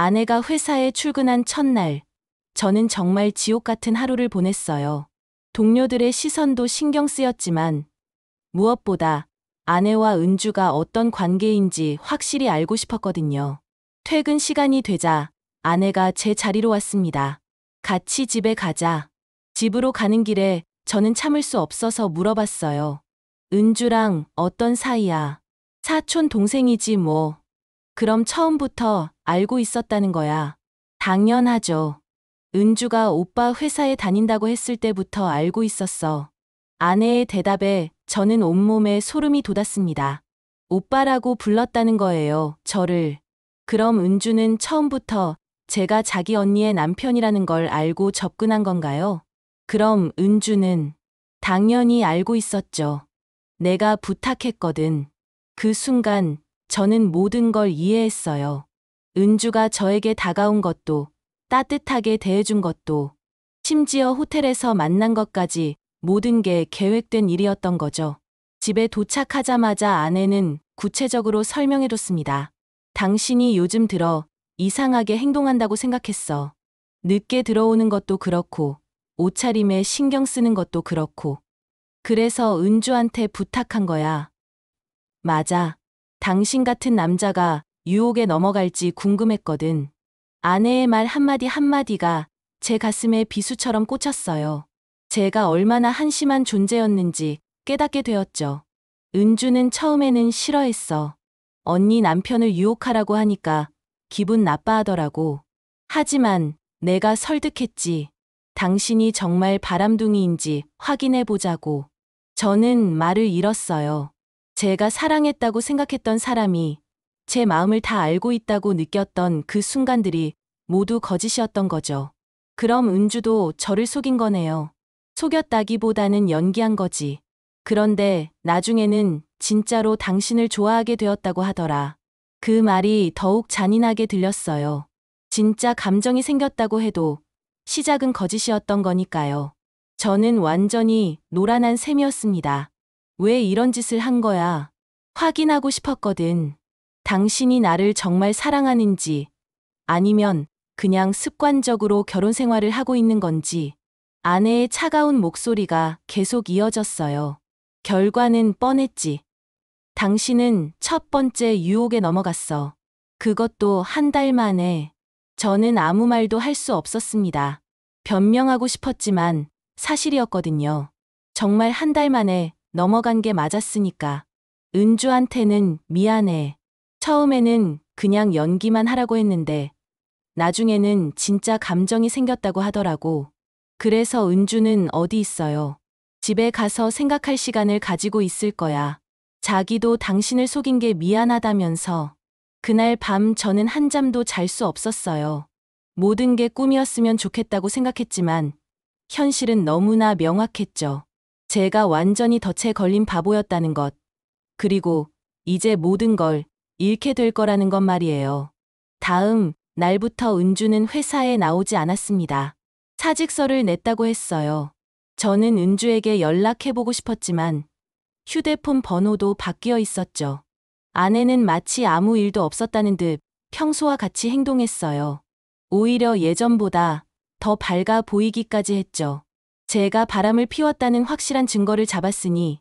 아내가 회사에 출근한 첫날, 저는 정말 지옥 같은 하루를 보냈어요. 동료들의 시선도 신경 쓰였지만 무엇보다 아내와 은주가 어떤 관계인지 확실히 알고 싶었거든요. 퇴근 시간이 되자 아내가 제 자리로 왔습니다. 같이 집에 가자. 집으로 가는 길에 저는 참을 수 없어서 물어봤어요. 은주랑 어떤 사이야? 사촌 동생이지 뭐. 그럼 처음부터 알고 있었다는 거야. 당연하죠. 은주가 오빠 회사에 다닌다고 했을 때부터 알고 있었어. 아내의 대답에 저는 온몸에 소름이 돋았습니다. 오빠라고 불렀다는 거예요, 저를. 그럼 은주는 처음부터 제가 자기 언니의 남편이라는 걸 알고 접근한 건가요? 그럼 은주는 당연히 알고 있었죠. 내가 부탁했거든. 그 순간 저는 모든 걸 이해했어요. 은주가 저에게 다가온 것도, 따뜻하게 대해준 것도, 심지어 호텔에서 만난 것까지 모든 게 계획된 일이었던 거죠. 집에 도착하자마자 아내는 구체적으로 설명해줬습니다. 당신이 요즘 들어 이상하게 행동한다고 생각했어. 늦게 들어오는 것도 그렇고, 옷차림에 신경 쓰는 것도 그렇고. 그래서 은주한테 부탁한 거야. 맞아. 당신 같은 남자가 유혹에 넘어갈지 궁금했거든. 아내의 말 한마디 한마디가 제 가슴에 비수처럼 꽂혔어요. 제가 얼마나 한심한 존재였는지 깨닫게 되었죠. 은주는 처음에는 싫어했어. 언니 남편을 유혹하라고 하니까 기분 나빠하더라고. 하지만 내가 설득했지. 당신이 정말 바람둥이인지 확인해 보자고. 저는 말을 잃었어요. 제가 사랑했다고 생각했던 사람이 제 마음을 다 알고 있다고 느꼈던 그 순간들이 모두 거짓이었던 거죠. 그럼 은주도 저를 속인 거네요. 속였다기보다는 연기한 거지. 그런데 나중에는 진짜로 당신을 좋아하게 되었다고 하더라. 그 말이 더욱 잔인하게 들렸어요. 진짜 감정이 생겼다고 해도 시작은 거짓이었던 거니까요. 저는 완전히 노란한 셈이었습니다. 왜 이런 짓을 한 거야? 확인하고 싶었거든. 당신이 나를 정말 사랑하는지, 아니면 그냥 습관적으로 결혼 생활을 하고 있는 건지. 아내의 차가운 목소리가 계속 이어졌어요. 결과는 뻔했지. 당신은 첫 번째 유혹에 넘어갔어. 그것도 한 달 만에. 저는 아무 말도 할 수 없었습니다. 변명하고 싶었지만 사실이었거든요. 정말 한 달 만에 넘어간 게 맞았으니까. 은주한테는 미안해. 처음에는 그냥 연기만 하라고 했는데 나중에는 진짜 감정이 생겼다고 하더라고. 그래서 은주는 어디 있어요? 집에 가서 생각할 시간을 가지고 있을 거야. 자기도 당신을 속인 게 미안하다면서. 그날 밤 저는 한잠도 잘 수 없었어요. 모든 게 꿈이었으면 좋겠다고 생각했지만 현실은 너무나 명확했죠. 제가 완전히 덫에 걸린 바보였다는 것. 그리고 이제 모든 걸 잃게 될 거라는 것 말이에요. 다음 날부터 은주는 회사에 나오지 않았습니다. 사직서를 냈다고 했어요. 저는 은주에게 연락해보고 싶었지만 휴대폰 번호도 바뀌어 있었죠. 아내는 마치 아무 일도 없었다는 듯 평소와 같이 행동했어요. 오히려 예전보다 더 밝아 보이기까지 했죠. 제가 바람을 피웠다는 확실한 증거를 잡았으니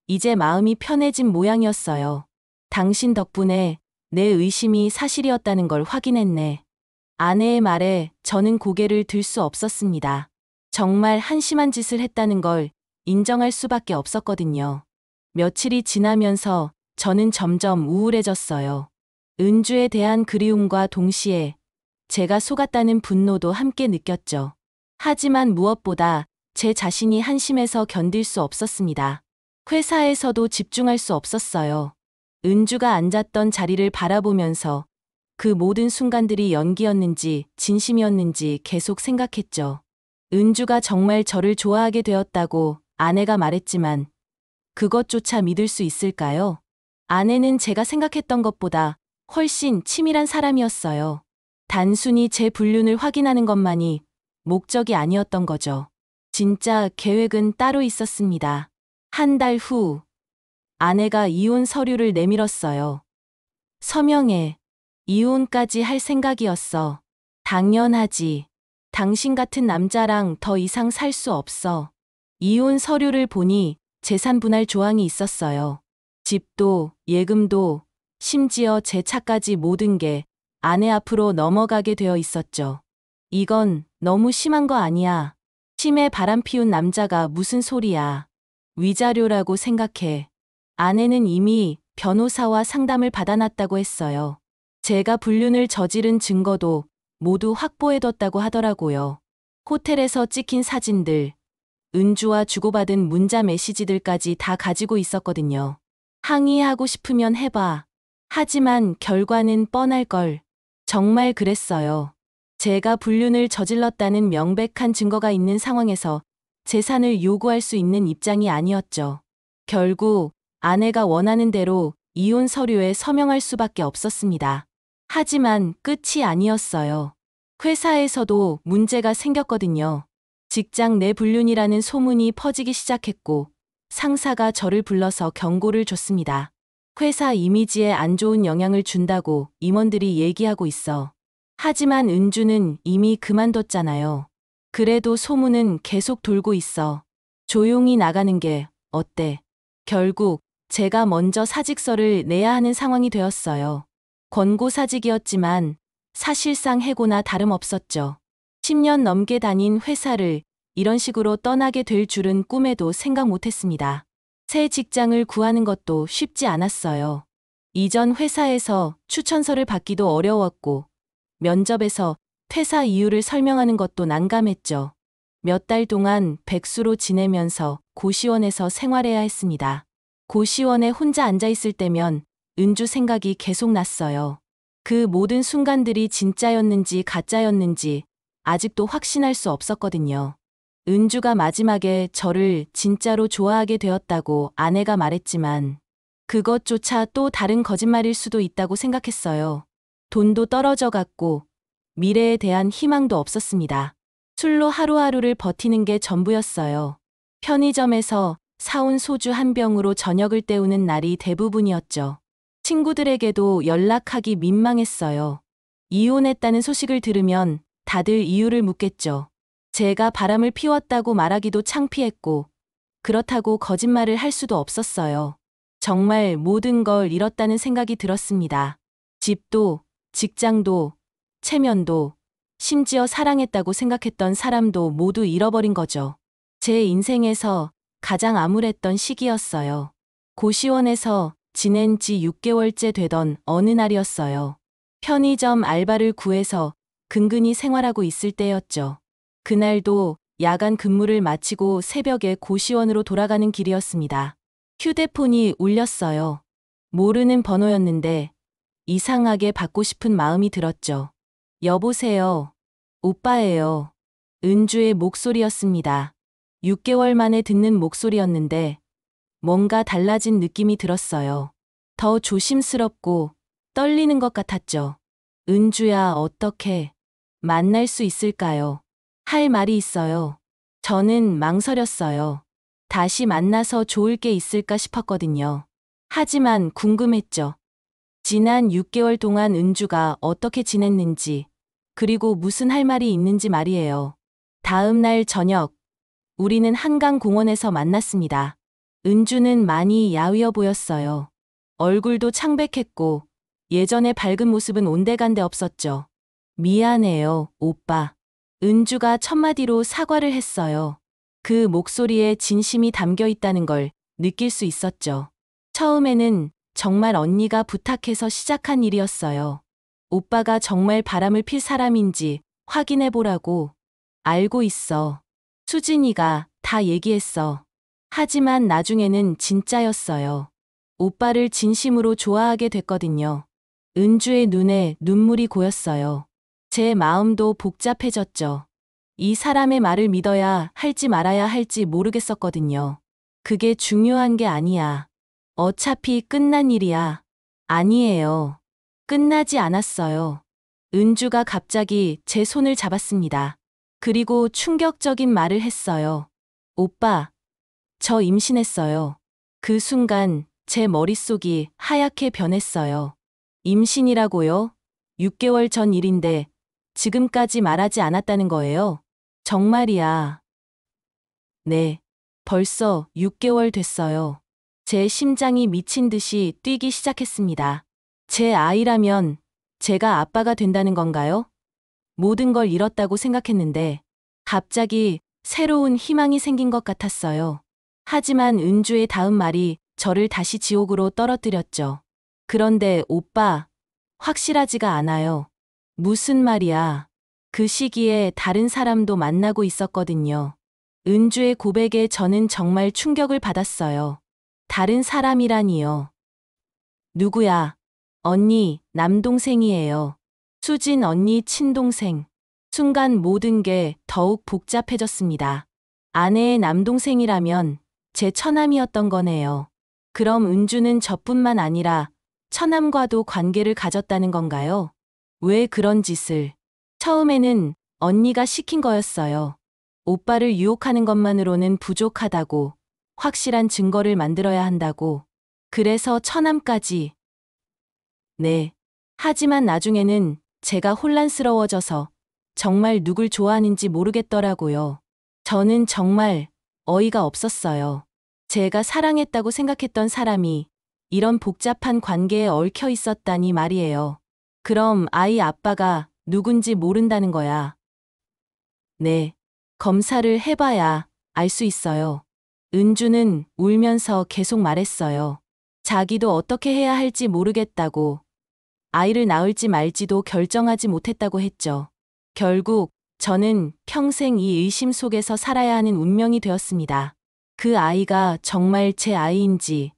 이제 마음이 편해진 모양이었어요. 당신 덕분에 내 의심이 사실이었다는 걸 확인했네. 아내의 말에 저는 고개를 들 수 없었습니다. 정말 한심한 짓을 했다는 걸 인정할 수밖에 없었거든요. 며칠이 지나면서 저는 점점 우울해졌어요. 은주에 대한 그리움과 동시에 제가 속았다는 분노도 함께 느꼈죠. 하지만 무엇보다 제 자신이 한심해서 견딜 수 없었습니다. 회사에서도 집중할 수 없었어요. 은주가 앉았던 자리를 바라보면서 그 모든 순간들이 연기였는지 진심이었는지 계속 생각했죠. 은주가 정말 저를 좋아하게 되었다고 아내가 말했지만 그것조차 믿을 수 있을까요? 아내는 제가 생각했던 것보다 훨씬 치밀한 사람이었어요. 단순히 제 불륜을 확인하는 것만이 목적이 아니었던 거죠. 진짜 계획은 따로 있었습니다. 한 달 후, 아내가 이혼 서류를 내밀었어요. 서명해. 이혼까지 할 생각이었어. 당연하지. 당신 같은 남자랑 더 이상 살 수 없어. 이혼 서류를 보니 재산 분할 조항이 있었어요. 집도, 예금도, 심지어 제 차까지 모든 게 아내 앞으로 넘어가게 되어 있었죠. 이건 너무 심한 거 아니야. 심해 바람 피운 남자가 무슨 소리야. 위자료라고 생각해. 아내는 이미 변호사와 상담을 받아놨다고 했어요. 제가 불륜을 저지른 증거도 모두 확보해뒀다고 하더라고요. 호텔에서 찍힌 사진들, 은주와 주고받은 문자 메시지들까지 다 가지고 있었거든요. 항의하고 싶으면 해봐. 하지만 결과는 뻔할걸. 정말 그랬어요. 제가 불륜을 저질렀다는 명백한 증거가 있는 상황에서 재산을 요구할 수 있는 입장이 아니었죠. 결국 아내가 원하는 대로 이혼 서류에 서명할 수밖에 없었습니다. 하지만 끝이 아니었어요. 회사에서도 문제가 생겼거든요. 직장 내 불륜이라는 소문이 퍼지기 시작했고 상사가 저를 불러서 경고를 줬습니다. 회사 이미지에 안 좋은 영향을 준다고 임원들이 얘기하고 있어. 하지만 은주는 이미 그만뒀잖아요. 그래도 소문은 계속 돌고 있어. 조용히 나가는 게 어때? 결국 제가 먼저 사직서를 내야 하는 상황이 되었어요. 권고사직이었지만 사실상 해고나 다름없었죠. 10년 넘게 다닌 회사를 이런 식으로 떠나게 될 줄은 꿈에도 생각 못했습니다. 새 직장을 구하는 것도 쉽지 않았어요. 이전 회사에서 추천서를 받기도 어려웠고 면접에서 퇴사 이유를 설명하는 것도 난감했죠. 몇 달 동안 백수로 지내면서 고시원에서 생활해야 했습니다. 고시원에 혼자 앉아 있을 때면 은주 생각이 계속 났어요. 그 모든 순간들이 진짜였는지 가짜였는지 아직도 확신할 수 없었거든요. 은주가 마지막에 저를 진짜로 좋아하게 되었다고 아내가 말했지만 그것조차 또 다른 거짓말일 수도 있다고 생각했어요. 돈도 떨어져 갔고 미래에 대한 희망도 없었습니다. 술로 하루하루를 버티는 게 전부였어요. 편의점에서 사온 소주 한 병으로 저녁을 때우는 날이 대부분이었죠. 친구들에게도 연락하기 민망했어요. 이혼했다는 소식을 들으면 다들 이유를 묻겠죠. 제가 바람을 피웠다고 말하기도 창피했고 그렇다고 거짓말을 할 수도 없었어요. 정말 모든 걸 잃었다는 생각이 들었습니다. 집도, 직장도, 체면도, 심지어 사랑했다고 생각했던 사람도 모두 잃어버린 거죠. 제 인생에서 가장 암울했던 시기였어요. 고시원에서 지낸 지 6개월째 되던 어느 날이었어요. 편의점 알바를 구해서 근근히 생활하고 있을 때였죠. 그날도 야간 근무를 마치고 새벽에 고시원으로 돌아가는 길이었습니다. 휴대폰이 울렸어요. 모르는 번호였는데 이상하게 받고 싶은 마음이 들었죠. 여보세요. 오빠예요. 은주의 목소리였습니다. 6개월 만에 듣는 목소리였는데 뭔가 달라진 느낌이 들었어요. 더 조심스럽고 떨리는 것 같았죠. 은주야, 어떻게 만날 수 있을까요? 할 말이 있어요. 저는 망설였어요. 다시 만나서 좋을 게 있을까 싶었거든요. 하지만 궁금했죠. 지난 6개월 동안 은주가 어떻게 지냈는지, 그리고 무슨 할 말이 있는지 말이에요. 다음 날 저녁, 우리는 한강공원에서 만났습니다. 은주는 많이 야위어 보였어요. 얼굴도 창백했고, 예전의 밝은 모습은 온데간데 없었죠. 미안해요, 오빠. 은주가 첫마디로 사과를 했어요. 그 목소리에 진심이 담겨 있다는 걸 느낄 수 있었죠. 처음에는 정말 언니가 부탁해서 시작한 일이었어요. 오빠가 정말 바람을 필 사람인지 확인해 보라고. 알고 있어. 수진이가 다 얘기했어. 하지만 나중에는 진짜였어요. 오빠를 진심으로 좋아하게 됐거든요. 은주의 눈에 눈물이 고였어요. 제 마음도 복잡해졌죠. 이 사람의 말을 믿어야 할지 말아야 할지 모르겠었거든요. 그게 중요한 게 아니야. 어차피 끝난 일이야. 아니에요. 끝나지 않았어요. 은주가 갑자기 제 손을 잡았습니다. 그리고 충격적인 말을 했어요. 오빠, 저 임신했어요. 그 순간 제 머릿속이 하얗게 변했어요. 임신이라고요? 6개월 전 일인데 지금까지 말하지 않았다는 거예요. 정말이야. 네. 벌써 6개월 됐어요. 제 심장이 미친 듯이 뛰기 시작했습니다. 제 아이라면 제가 아빠가 된다는 건가요? 모든 걸 잃었다고 생각했는데 갑자기 새로운 희망이 생긴 것 같았어요. 하지만 은주의 다음 말이 저를 다시 지옥으로 떨어뜨렸죠. 그런데 오빠, 확실하지가 않아요. 무슨 말이야. 그 시기에 다른 사람도 만나고 있었거든요. 은주의 고백에 저는 정말 충격을 받았어요. 다른 사람이라니요. 누구야? 언니, 남동생이에요. 수진 언니 친동생. 순간 모든 게 더욱 복잡해졌습니다. 아내의 남동생이라면 제 처남이었던 거네요. 그럼 은주는 저뿐만 아니라 처남과도 관계를 가졌다는 건가요? 왜 그런 짓을? 처음에는 언니가 시킨 거였어요. 오빠를 유혹하는 것만으로는 부족하다고, 확실한 증거를 만들어야 한다고. 그래서 처남까지. 네. 하지만 나중에는 제가 혼란스러워져서 정말 누굴 좋아하는지 모르겠더라고요. 저는 정말 어이가 없었어요. 제가 사랑했다고 생각했던 사람이 이런 복잡한 관계에 얽혀 있었다니 말이에요. 그럼 아이 아빠가 누군지 모른다는 거야. 네. 검사를 해봐야 알 수 있어요. 은주는 울면서 계속 말했어요. 자기도 어떻게 해야 할지 모르겠다고, 아이를 낳을지 말지도 결정하지 못했다고 했죠. 결국 저는 평생 이 의심 속에서 살아야 하는 운명이 되었습니다. 그 아이가 정말 제 아이인지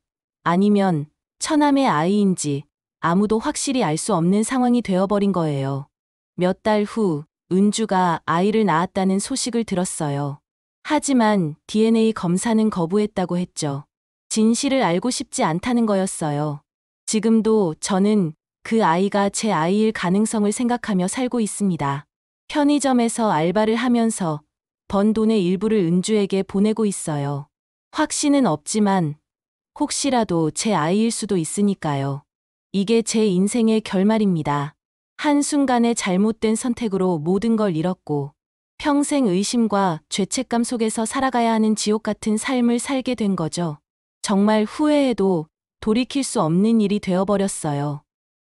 아니면 처남의 아이인지 아무도 확실히 알 수 없는 상황이 되어버린 거예요. 몇 달 후 은주가 아이를 낳았다는 소식을 들었어요. 하지만 DNA 검사는 거부했다고 했죠. 진실을 알고 싶지 않다는 거였어요. 지금도 저는 그 아이가 제 아이일 가능성을 생각하며 살고 있습니다. 편의점에서 알바를 하면서 번 돈의 일부를 은주에게 보내고 있어요. 확신은 없지만 혹시라도 제 아이일 수도 있으니까요. 이게 제 인생의 결말입니다. 한순간의 잘못된 선택으로 모든 걸 잃었고 평생 의심과 죄책감 속에서 살아가야 하는 지옥 같은 삶을 살게 된 거죠. 정말 후회해도 돌이킬 수 없는 일이 되어버렸어요.